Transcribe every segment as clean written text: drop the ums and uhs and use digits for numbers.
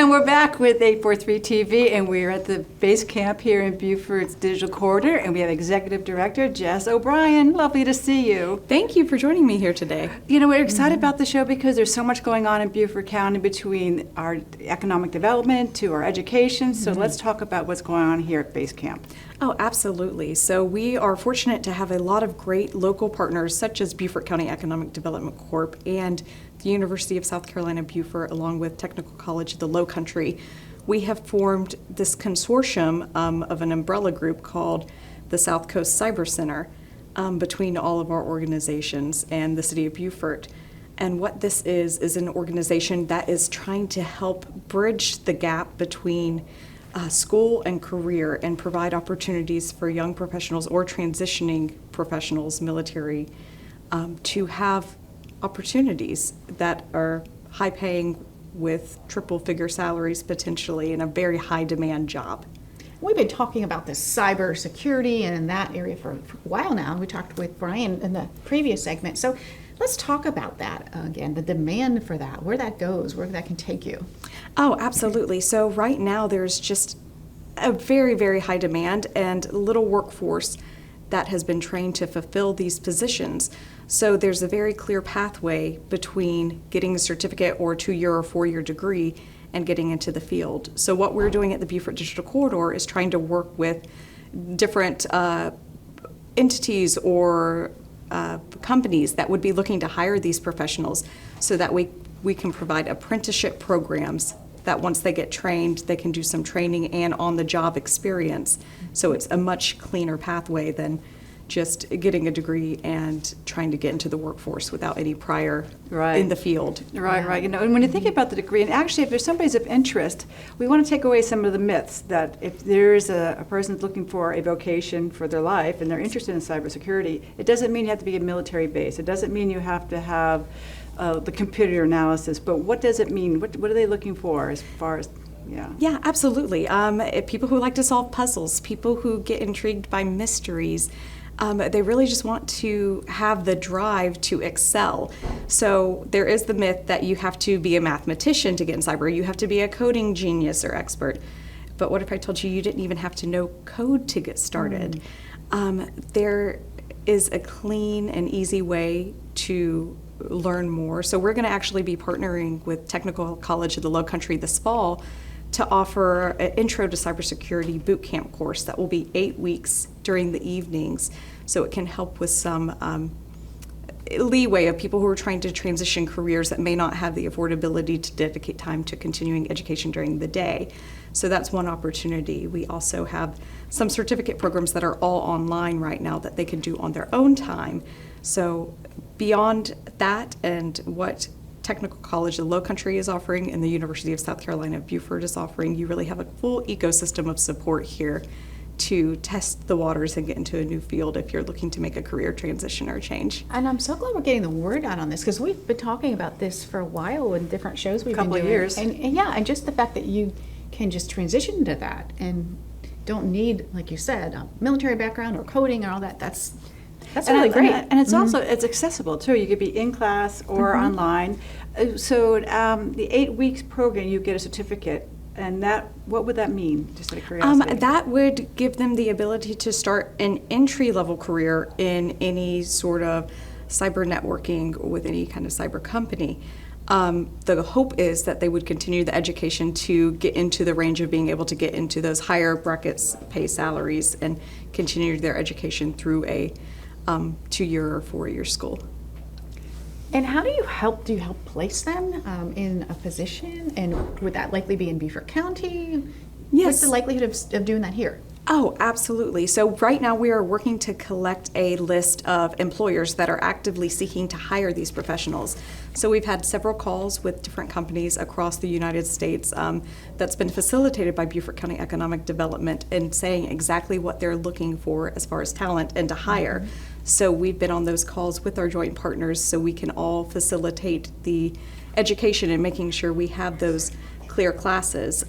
And we're back with 843 TV, and we're at the base camp here in Beaufort's digital corridor, and we have Executive Director Jess O'Brien. Lovely to see you. Thank you for joining me here today. You know, we're excited about the show because there's so much going on in Beaufort County, between our economic development to our education. So let's talk about what's going on here at base camp. Oh, absolutely. So we are fortunate to have a lot of great local partners such as Beaufort County Economic Development Corp. And the University of South Carolina, Beaufort, along with Technical College of the Lowcountry. We have formed this consortium of an umbrella group called the South Coast Cyber Center between all of our organizations and the City of Beaufort. And what this is an organization that is trying to help bridge the gap between school and career and provide opportunities for young professionals or transitioning professionals, military, to have opportunities that are high paying with triple figure salaries potentially in a very high demand job. We've been talking about this cyber security and in that area for a while now. We talked with Brian in the previous segment. So let's talk about that again, the demand for that, where that goes, where that can take you. Oh, absolutely. So right now there's just a very, very high demand and little workforce that has been trained to fulfill these positions. So there's a very clear pathway between getting a certificate or a 2-year or 4-year degree and getting into the field. So what we're doing at the Beaufort Digital Corridor is trying to work with different entities or companies that would be looking to hire these professionals so that we can provide apprenticeship programs that once they get trained, they can do some training and on-the-job experience. So it's a much cleaner pathway than just getting a degree and trying to get into the workforce without any prior in the field. Right. You know, and when you think about the degree, and actually if there's somebody's of interest, we want to take away some of the myths that if there's a person looking for a vocation for their life and they're interested in cybersecurity, it doesn't mean you have to be a military base. It doesn't mean you have to have the computer analysis, but what does it mean? What are they looking for as far as, Yeah, absolutely. People who like to solve puzzles, people who get intrigued by mysteries, they really just want to have the drive to excel. So there is the myth that you have to be a mathematician to get in cyber, you have to be a coding genius or expert. But what if I told you you didn't even have to know code to get started? There is a clean and easy way to learn more. So we're going to actually be partnering with Technical College of the Lowcountry this fall to offer an Intro to Cybersecurity boot camp course that will be 8 weeks during the evenings. So it can help with some leeway of people who are trying to transition careers that may not have the affordability to dedicate time to continuing education during the day. So that's one opportunity. We also have some certificate programs that are all online right now that they can do on their own time. So beyond that and what Technical College of the Lowcountry is offering and the University of South Carolina Beaufort is offering, you really have a full ecosystem of support here to test the waters and get into a new field if you're looking to make a career transition or change. And I'm so glad we're getting the word out on this because we've been talking about this for a while in different shows we've been doing. Couple of years. And just the fact that you can just transition into that and don't need, like you said, a military background or coding or all that, that's really great. And it's also, it's accessible too. You could be in class or online. So the 8 weeks program, you get a certificate. And what would that mean, just out of curiosity? That would give them the ability to start an entry-level career in any sort of cyber networking with any kind of cyber company. The hope is that they would continue the education to get into the range of being able to get into those higher brackets, pay salaries, and continue their education through a 2-year or 4-year school. And how do you help place them in a position? And would that likely be in Beaufort County? Yes. What's the likelihood of doing that here? Oh, absolutely. So right now we are working to collect a list of employers that are actively seeking to hire these professionals. So we've had several calls with different companies across the United States that's been facilitated by Beaufort County Economic Development and saying exactly what they're looking for as far as talent and to hire. So we've been on those calls with our joint partners so we can all facilitate the education and making sure we have those clear classes.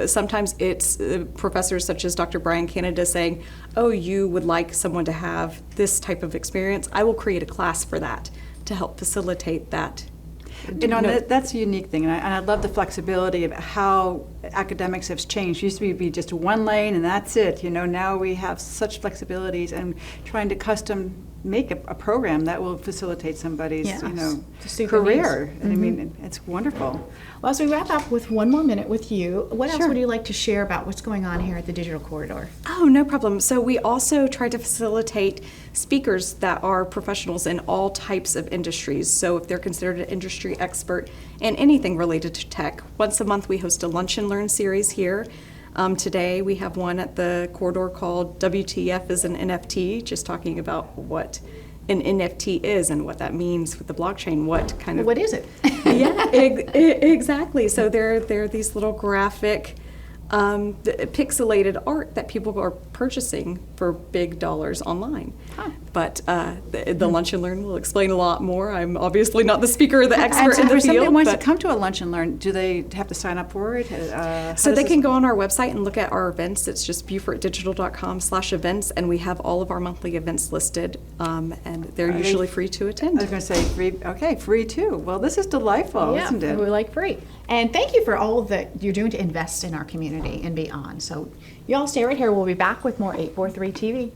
Sometimes it's professors such as Dr. Brian Canada saying, oh, you would like someone to have this type of experience. I will create a class for that to help facilitate that You know, and that's a unique thing, and I love the flexibility of how academics have changed. It used to be just one lane and that's it. You know, now we have such flexibilities and trying to custom make a program that will facilitate somebody's, Yes, you know, to suit their career. needs. And I mean, it's wonderful. Well, as we wrap up with one more minute with you, what else Sure. would you like to share about what's going on here at the Digital Corridor? Oh, no problem. So we also try to facilitate speakers that are professionals in all types of industries. So if they're considered an industry expert in anything related to tech, once a month we host a Lunch and Learn series here. Today we have one at the corridor called WTF is an NFT, just talking about what an NFT is and what that means with the blockchain. What is it? Yeah, exactly. So there are these little graphic, pixelated art that people are purchasing for big dollars online. Huh. But the Lunch and Learn will explain a lot more. I'm obviously not the speaker or the And expert so in for the somebody who field. wants to But come to a Lunch and Learn, do they have to sign up for it? so they can go on our website and look at our events. It's just BeaufortDigital.com/events, and we have all of our monthly events listed, and they're Are they- usually free to I attend. was going to say free. Okay, free too. Well, this is delightful, Yeah, isn't it? we like free. And thank you for all that you're doing to invest in our community and beyond. So y'all stay right here. We'll be back with more 843 TV.